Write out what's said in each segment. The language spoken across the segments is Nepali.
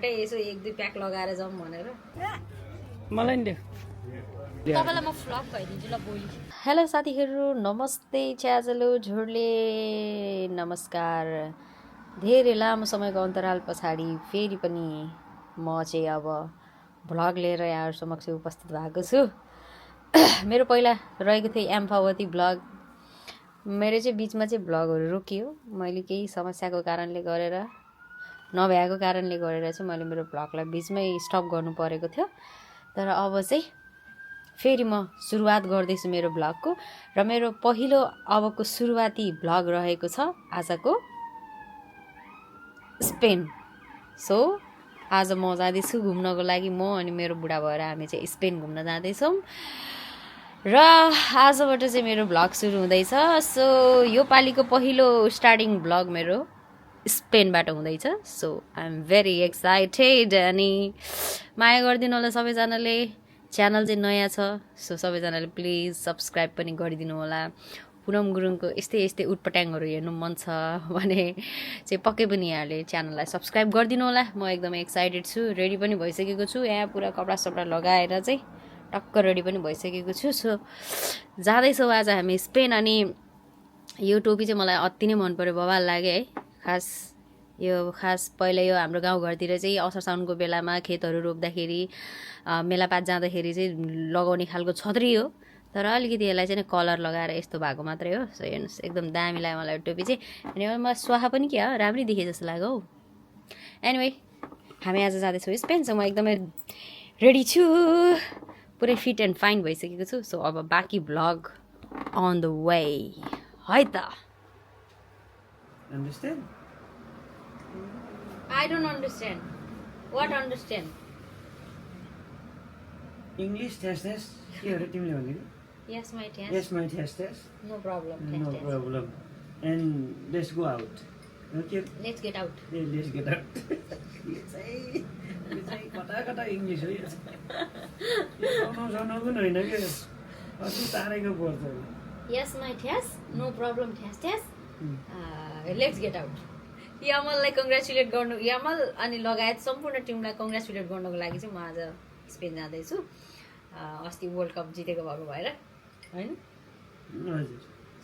घरबाटै यसो 1-2 प्याक लगाएर जाउँ भनेर मलाई नि तपाईलाई म फ्लप भइदिन्छु ल भोलि। हेलो साथीहरू, नमस्ते, च्याजलो झोडले नमस्कार। धेरै लामो समयको अन्तराल पछाडि फेरि पनि म चाहिँ अब भ्लग लिएर यहाँहरू समक्ष उपस्थित भएको छु। मेरो पहिला रहेको थियो एम्फावती भ्लग, मेरो चाहिँ बिचमा चाहिँ भ्लगहरू रोकियो। मैले केही समस्याको कारणले गरेर नभ्याएको कारणले गरेर चाहिँ मैले मेरो भ्लगलाई बिचमै स्टप गर्नु परेको थियो। तर अब चाहिँ फेरि म सुरुवात गर्दैछु मेरो भ्लगको, र मेरो पहिलो अबको सुरुवाती भ्लग रहेको छ आजको स्पेन। सो आज म जाँदैछु घुम्नको लागि, म अनि मेरो बुढा भएर हामी चाहिँ स्पेन घुम्न जाँदैछौँ र आजबाट चाहिँ मेरो भ्लग सुरु हुँदैछ। सो यो पालिको पहिलो स्टार्टिङ भ्लग मेरो स्पेनबाट हुँदैछ। So I am very excited. अनि माया गरिदिनु होला सबैजनाले, च्यानल चाहिँ नयाँ छ, सो सबैजनाले प्लिज सब्सक्राइब पनि गरिदिनु होला। पुनम गुरुङको यस्तै उटपट्याङहरू हेर्नु मन छ भने चाहिँ पक्कै पनि यहाँले च्यानललाई सब्सक्राइब गरिदिनु होला। म एकदमै एक्साइटेड छु, रेडी पनि भइसकेको छु, यहाँ पुरा कपडा लगाएर चाहिँ टक्क रेडी पनि भइसकेको छु। सो जाँदैछौँ आज हामी स्पेन। अनि यो टोपी चाहिँ मलाई अति नै मन पर्यो, बवाल लाग्यो है। खास पहिला यो हाम्रो गाउँघरतिर चाहिँ असार साउनको बेलामा खेतहरू रोप्दाखेरि मेलापात जाँदाखेरि चाहिँ लगाउने खालको छत्री हो, तर अलिकति यसलाई चाहिँ कलर लगाएर यस्तो भएको मात्रै हो। सो हेर्नुहोस् एकदम दामी लाग्यो मलाई टोपी चाहिँ। अनि म स्वाहा पनि क्या राम्रै देखेँ जस्तो लाग्यो हौ। एनिवे हामी आज जाँदैछौँ स्पेन, सो म एकदमै रेडी छु, पुरै फिट एन्ड फाइन भइसकेको छु। सो अब बाँकी भ्लग अन द वे है त। I don't understand. What understand? English test. के हो र तिमीले भनेको? Yes, my test. Yes, my test. No problem. No problem. And let's go out. Okay. Let's get out. Yeah, let's get out. यो चाहिँ कता इङ्ग्लिस हो यो सुनाउनु पनि होइन के अति तारेको पर्छ। Yes, my test. No problem. Test. Let's get out. यमललाई कङ्ग्रेचुलेट गर्नु, यमल अनि लगायत सम्पूर्ण टिमलाई कङ्ग्रेचुलेट गर्नुको लागि चाहिँ म आज स्पेन जाँदैछु। अस्ति वर्ल्ड कप जितेको भएको भएर होइन।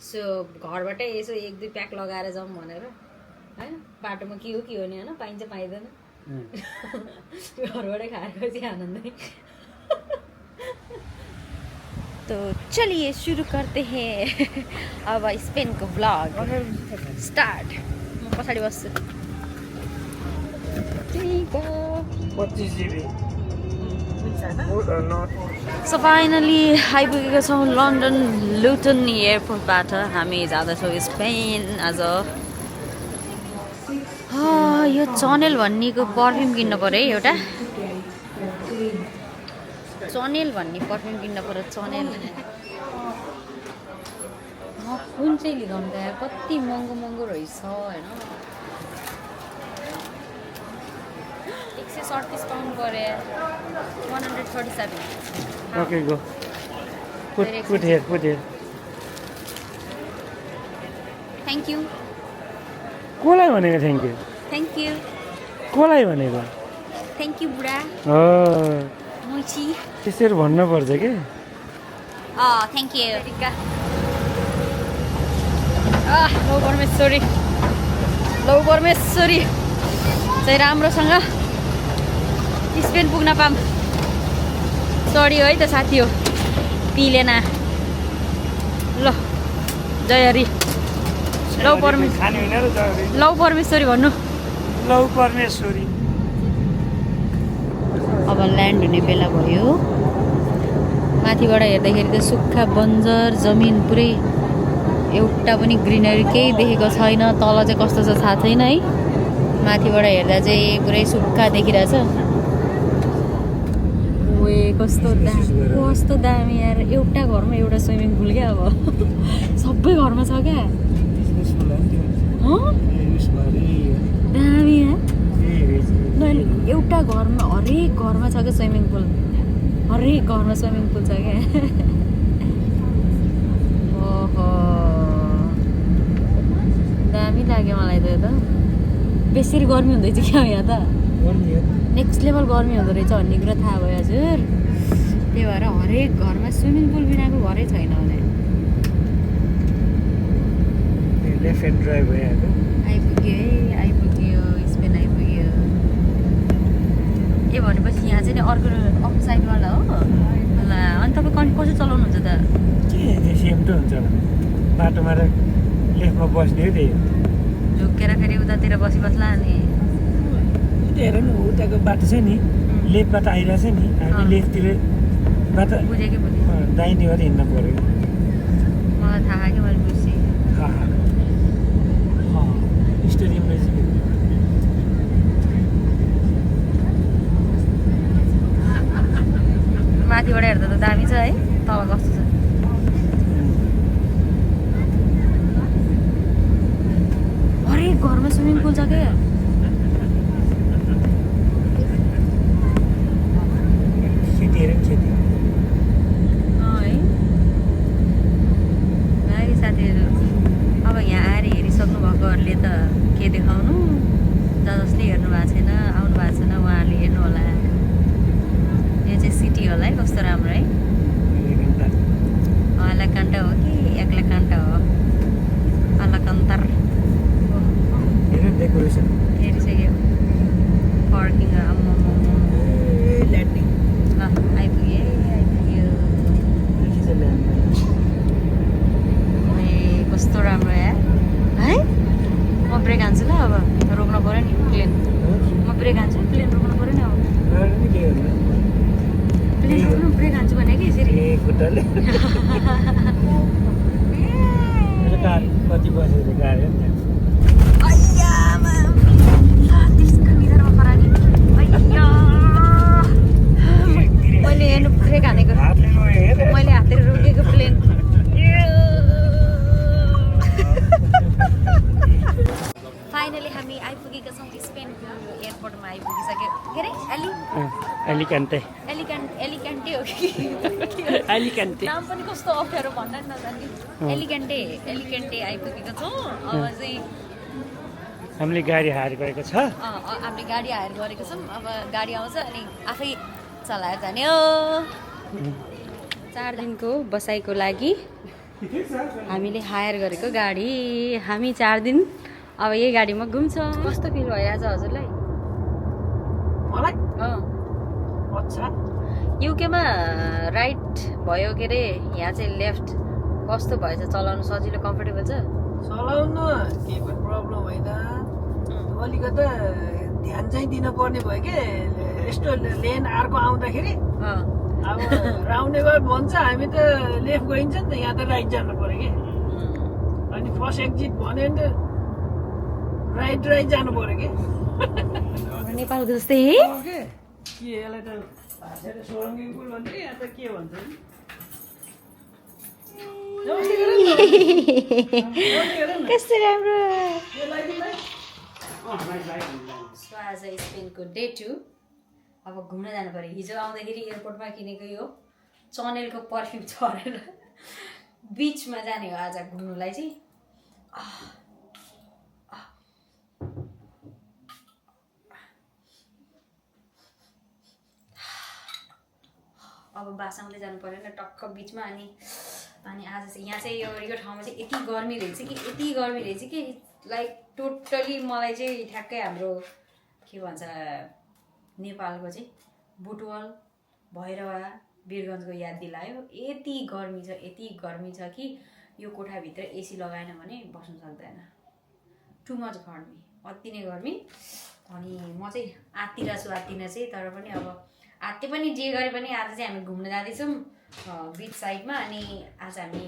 सो घरबाटै यसो 1-2 प्याक लगाएर जाउँ भनेर होइन। बाटोमा के हो नि होइन, पाइन्छ पाइँदैन, घरबाटै खाएको चाहिँ आनन्दै। तो चलिए सुरु करते हैं अब स्पेन को ब्लॉग स्टार्ट। म पछाडि बस्छु। सो फाइनली आइपुगेका छौँ लन्डन लुटन एयरपोर्टबाट। हामी जाँदैछौँ स्पेन आज। यो चनेल भन्नेको पर्फ्युम किन्न पऱ्यो है एउटा। चनेल भन्ने पर्फ्युम किन्न पऱ्यो। चनेल कुन चाहिँ लिगाउनु त यार, कति महँगो रहेछ होइन। 137 पाउन्ड पऱ्यो, 137। Okay go put here. Thank you. कोलाई भनेको थ्याङ्क यू कोलाई भनेको थ्याङ्क यू बुढा। मुची त्यसरी भन्नुपर्छ के। Thank you. लौ परमेश्वरी चाहिँ राम्रोसँग स्पेन पुग्न पाऊँ। सरी है त साथी हो, पिलेन। ल जय हरि। लौ परमेश्वरी भन्नु। लौ परमेश्वरी। अब ल्यान्ड हुने बेला भयो। माथिबाट हेर्दाखेरि त सुक्खा बन्जर जमिन, पुरै एउटा पनि ग्रिनरी केही देखेको छैन। तल चाहिँ कस्तो छ थाहा छैन है। माथिबाट हेर्दा चाहिँ पुरै सुक्खा देखिरहेछ। कस्तो दामी यार। एउटा घरमा एउटा स्विमिङ पुल क्या। अब सबै घरमा छ क्या। दामी एउटा घरमा, हरेक घरमा छ क्या स्विमिङ पुल। हरेक घरमा स्विमिङ पुल छ क्या। ओहो दामी लाग्यो मलाई त यो त। बेसरी गर्मी हुँदैछ क्या यहाँ त नेक्स्ट लेभल गर्मी हुँदो रहेछ भन्ने कुरा थाहा भयो हजुर त्यही भएर हरेक घरमा स्विमिङ पुल बिनाको घरै छैन भने लेफ्ट ह्यान्ड ड्राइभ भइहाल्यो आइपुग्यो है आइपुग्यो स्पेन आइपुग्यो ए भनेपछि यहाँ चाहिँ नि अर्को साइडवाला हो ल अनि तपाईँ कसरी चलाउनुहुन्छ त के सेम त हुन्छ बाटोमा र लेफ्टमा बस्ने हो त्यही झुकेर फेरि उतातिर बसिबस्ला अनि हेर न उताको बाटो छ नि लेफ्टबाट आइरहेछ नि हामी लेफ्टतिरबाट बुझेँ कि बुझेँ दाहिनेबाट हिँड्नु पऱ्यो मलाई थाहा कि मैले बुझेँ स्टेडियम रहेछ माथिबाट हेर्दा त दामी छ है तल कस्तो छ हरेक घरमा स्विमिङ पुल छ क्या खेती है भाइ साथीहरू अब यहाँ आएर हेरिसक्नु भएकोहरूले त के देखाउनु जसले हेर्नु भएको छैन आउनु भएको छैन उहाँहरूले हेर्नु होला यो चाहिँ सिटी होला है कस्तो राम्रो है अलकान्टा हो कि एक्लाकान्टा हो अलकन्तर डेकोरेसन हेरिसक्यो पार्किङ ल्यान्डिङ ल आइपुग्यो कस्तो राम्रो यार है म ब्रेक हान्छु ल अब रोक्नु पऱ्यो नि प्लेन म ब्रेक हान्छु प्लेन रोक्नु पऱ्यो नि अब प्लेन रोक्नु ब्रेक हान्छु भने कि यसरी खुट्टाले कति बसेको गाडी मैले हेर्नु ब्रेक हानेको मैले हातले रोकेको प्लेन फाइनली हामी आइपुगेका छौँ स्पेनको एयरपोर्टमा आइपुगिसक्यो के अरे एलिकान्टे एलिकान्टे हो कि एलिकान्टे नाम पनि कस्तो अप्ठ्यारो भन्न नजान्ने एलिकान्टे आइपुगेको छौँ अब चाहिँ हामीले गाडी हायर गरेको छ हामीले गाडी हायर गरेको छौँ अब गाडी आउँछ अनि आफै चलाएर जाने हो 4 दिनको बसाइको लागि हामीले हायर गरेको गाडी हामी 4 दिन अब यही गाडीमा घुम्छौँ कस्तो फिल भइरहेछ हजुरलाई मलाई अच्छा युकेमा राइट भयो के अरे यहाँ चाहिँ लेफ्ट कस्तो भएछ चलाउनु सजिलो कम्फर्टेबल छ चलाउन केही पनि प्रब्लम होइन अलिकति ध्यान चाहिँ दिनुपर्ने भयो कि यस्तो लेन अर्को आउँदाखेरि अब राउन्डेबल भन्छ हामी त लेफ्ट गइन्छ नि त यहाँ त राइट जानु पर्यो कि अनि फर्स्ट एक्जिट भन्यो भने त राइट जानु पर्यो कि नेपालको जस्तै के यसलाई त भाषाले सोरङ्गी पुल भन्छ यहाँ त के भन्छ कस्तो राम्रो आज स्पेनको डे 2 अब घुम्न जानु पर्यो हिजो आउँदाखेरि एयरपोर्टमा किनेको यो चनेलको पर्फ्युम छरेर बिचमा जाने हो आज घुम्नुलाई चाहिँ अब बासाउँदै जानु पऱ्यो नि टक्क बिचमा अनि आज चाहिँ यहाँ चाहिँ यो ठाउँमा चाहिँ यति गर्मी रहेछ कि लाइक टोटली मलाई चाहिँ ठ्याक्कै हाम्रो के भन्छ नेपालको चाहिँ बुटवल भैरवा वीरगन्जको याद दिलायो यति गर्मी छ कि यो कोठाभित्र एसी लगाएन भने बस्नु सक्दैन टु मच गर्मी अति नै गर्मी अनि म चाहिँ आत्तिन चाहिँ तर पनि अब आत्ते पनि जे गरे पनि आज चाहिँ हामी घुम्न जाँदैछौँ बिच साइडमा अनि आज हामी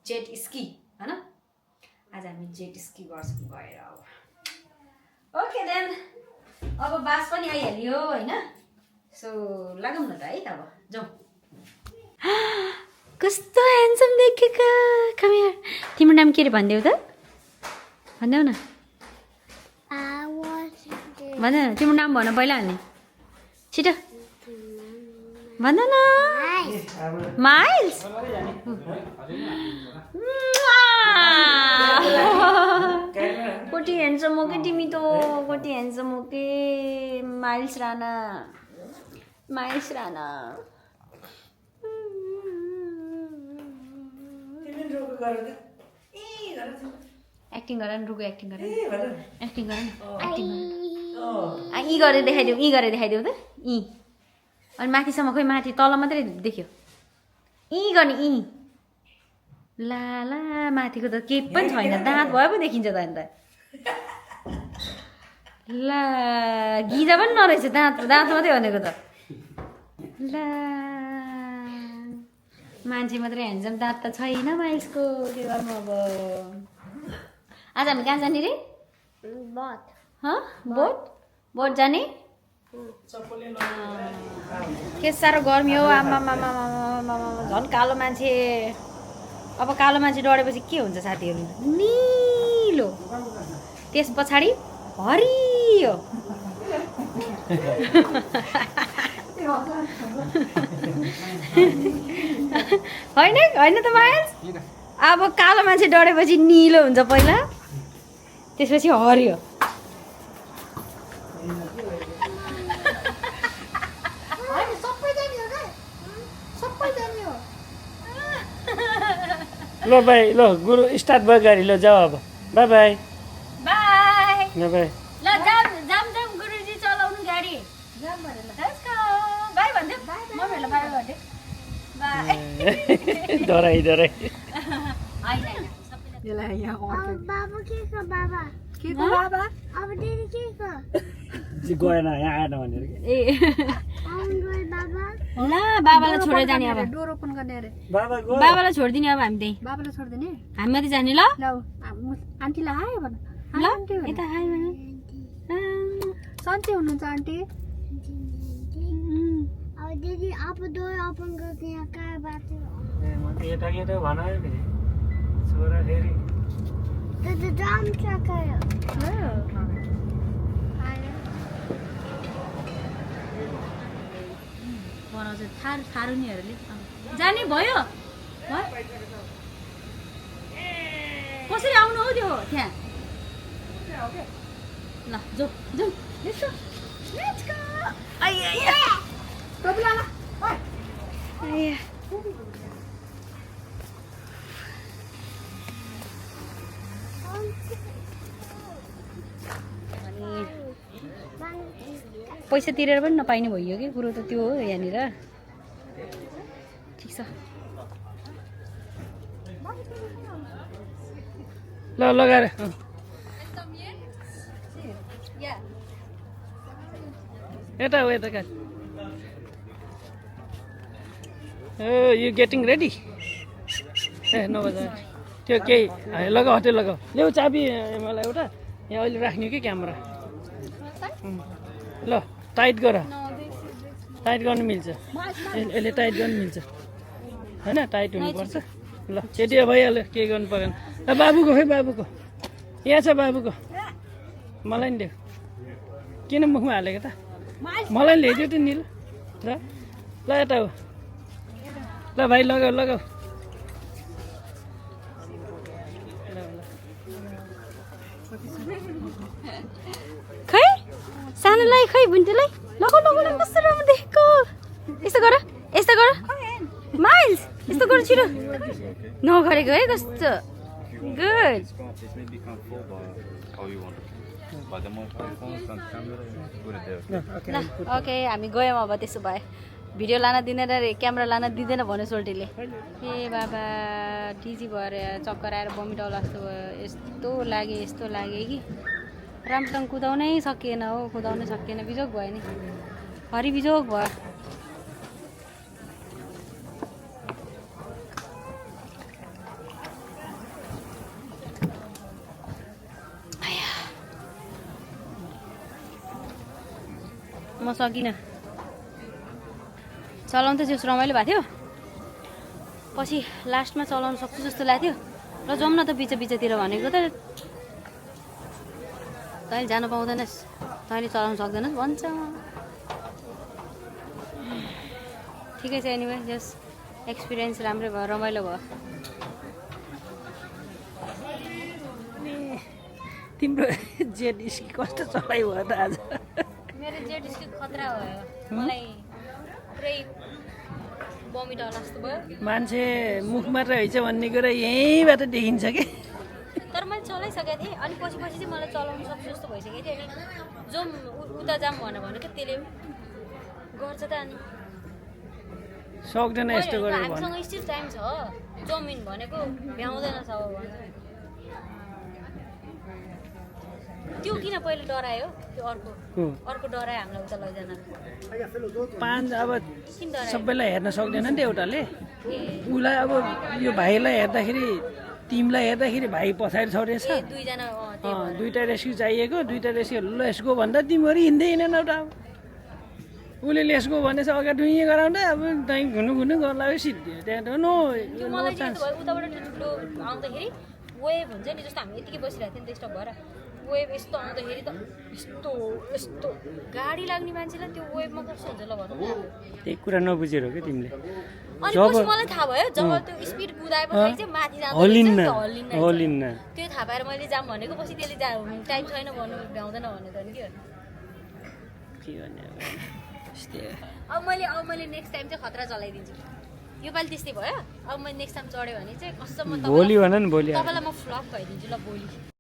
जेट स्की हैन आज हामी जेट स्की गर्छौँ गएर अब ओके देन अब बास पनि आइहाल्यो हैन सो लागौँ न त है त अब जाउँ कस्तो ह्यान्डसम देखेका कम हियर तिम्रो नाम के रे भन्देऊ त भन्देऊ न भन तिम्रो नाम भन पहिला हाल्ने छिटो भन न माइल्स कति ह्यान्डसम हो कि तिमी त कति ह्यान्डसम हो कि माइल्स राणा एक्टिङ गर न रुको एक्टिङ गर एक्टिङ गर यी गरेर देखाइदेऊ त यी अनि माथिसम्म खोइ माथि तल मात्रै देख्यो यी गर्ने यी ला ला माथिको त केही पनि छैन दाँत भए पो देखिन्छ त अन्त ला गिजा पनि नरहेछ दाँत मात्रै भनेको त ला मान्छे मात्रै ह्यान्डसम दाँत त छैन माइल्सको के गर्नु अब आज हामी कहाँ जाने रे बोट जाने के साह्रो गर्मी हो आमा झन् कालो मान्छे अब कालो मान्छे डढेपछि के हुन्छ साथीहरू निलो त्यस पछाडि हरियो होइन त माइल्स अब कालो मान्छे डढेपछि निलो हुन्छ पहिला त्यसपछि हरियो ल बाई ल गुरु स्टार्ट भयो गाडी ल जाऊ अब बाई बाई बाई ल बाई ल जाम गुरुजी चलाउनु गाडी जाम भनेर लेट्स गो बाई भन्दै मम्मीहरुलाई बाई भन्दै बाई डराइ हैन यसलाई यहाँ बाबा के को बाबा अब दिदी के को गएन यहाँ आएन भनेर ए आउनु बाबा ल बाबालाई छोडेर जाने अब डोर ओपन गर्ने अरे बाबा गयो बाबालाई छोडिदिने अब हामी त्यही बाबालाई छोडिदिने हामी मात्रै जाने ल ल आन्टीलाई हाय भन ल यता हाय भने सन्चै हुनुहुन्छ आन्टी अब दिदी अब डोर ओपन गर्दै यहाँ कहाँ बाटो म त यता केटा भनायो नि छोरा फेरि त जाम चकायो बनाउँछ थारुनीहरूले जाने भयो कसरी आउनु हौ त्यो त्यहाँ ल जाऊ लेट्स गो आइया पैसा तिरेर पनि नपाइने भइयो कि कुरो त त्यो हो यहाँनिर ठिक छ ल लगाएर यता हो यता कहाँ यु गेटिङ रेडी ए नबजा त्यो केही लगाऊ त्यो लगाऊ ल्याऊ चाबी मलाई एउटा यहाँ अहिले राख्ने कि क्यामेरा ल टाइट गर टाइट गर्नु मिल्छ यसले टाइट गर्नु मिल्छ होइन टाइट हुनुपर्छ ल त्यति भइहाल्यो केही गर्नु परेन ल बाबुको खै बाबुको यहाँ छ बाबुको मलाई नि देऊ किन मुखमा हालेको त मलाई ल्याइदियो त नि ल यता हो ल भाइ लगाऊ लगाऊ खै सानोलाई खै बुन्टेलाई लगाउ कस्तो राम्रो देखेको यस्तो गर माइल्स यस्तो गर छिटो नगरेको है कस्तो गुड ल ओके हामी गयौँ अब त्यसो भए भिडियो लान दिँदैन रे क्यामेरा लान दिँदैन भन्यो सोल्टीले ए बाबा डिजी भएर चक्कर आएर बमिट आउला जस्तो भयो यस्तो लागे कि राम्रोसँग कुदाउनै सकिएन हो कुदाउनै सकिएन बिजोग भयो नि हरि बिजोग भयो म सकिनँ चलाउनु त जस रमाइलो भएको थियो पछि लास्टमा चलाउनु सक्छु जस्तो लाग्थ्यो र जाउँ न त बिचतिर भनेको त तैँले जानु पाउँदैनस् तैँले चलाउनु सक्दैनस् भन्छ ठिकै छ एनिवे जस एक्सपिरियन्स राम्रै भयो रमाइलो भयो तिम्रो जेट स्की कस्तो चलाइ भयो त आज मेरो जेट स्की खतरा भयो मलाई पुरै बमिट होला जस्तो भयो मान्छे मुखमा रहेछ भन्ने कुरा यहीँबाट देखिन्छ कि तर मैले चलाइसकेको थिएँ अनि पछि चाहिँ मलाई चलाउनु सक्छु जस्तो भइसकेको थियो अनि जाउँ उता जाऊँ भनेको त्यसले गर्छ त अनि सक्दैन यस्तो गरेर भन्नु हामीसँग स्टिल टाइम छ जमिन भनेको भ्याउँदैन छ त्यो किन पहिले डरायो त्यो अर्को डरायो हामीलाई उता लैजान पाँच अब किन डरायो सबैलाई हेर्न सक्दैन नि त एउटाले उसलाई अब यो भाइलाई हेर्दाखेरि तिमीलाई हेर्दाखेरि भाइ पछाडि छ रहेछ ए दुईजना दुईटा रेस्क्यु चाहिएको दुईटा रेस्क्यु लेसको भन्दा तिमीहरू हिँड्दै हिँडेन एउटा उसले लेसको भनेछ अगाडि डुइँ गराउँदा अब त्यहीँ घुनु गर्ला सिद्धि त्यहाँ नो त्यो मलाई चाहिँ यस्तो भयो उताबाट ठुलो आउँदाखेरि वेभ हुन्छ नि जस्तो हामी यतिकै बसिरहेको थियौँ नि डिस्टर्ब भएर वेभ यस्तो आउँदाखेरि त यस्तो गाडी लाग्ने मान्छेलाई त्यो वेभमा कस्तो हुन्छ ल भनौँ न त्यही कुरा नबुझेर हो कि तिमीले अनि पछि मलाई थाहा भयो जब त्यो स्पिड कुदाएपछि चाहिँ माथि जाँदा हलिन्न त्यो थाहा पाएर मैले जाम भनेको पछि त्यसले टाइम छैन भन्नु भ्याउँदैन भन्नु त नि के गर्ने अब मैले नेक्स्ट टाइम चाहिँ खतरा चलाइदिन्छु योपालि त्यस्तै भयो अब मैले नेक्स्ट टाइम चढ्यो भने चाहिँ कसम भोलि भन न भोलि तपाईँलाई म फ्लप भइदिन्छु ल भोलि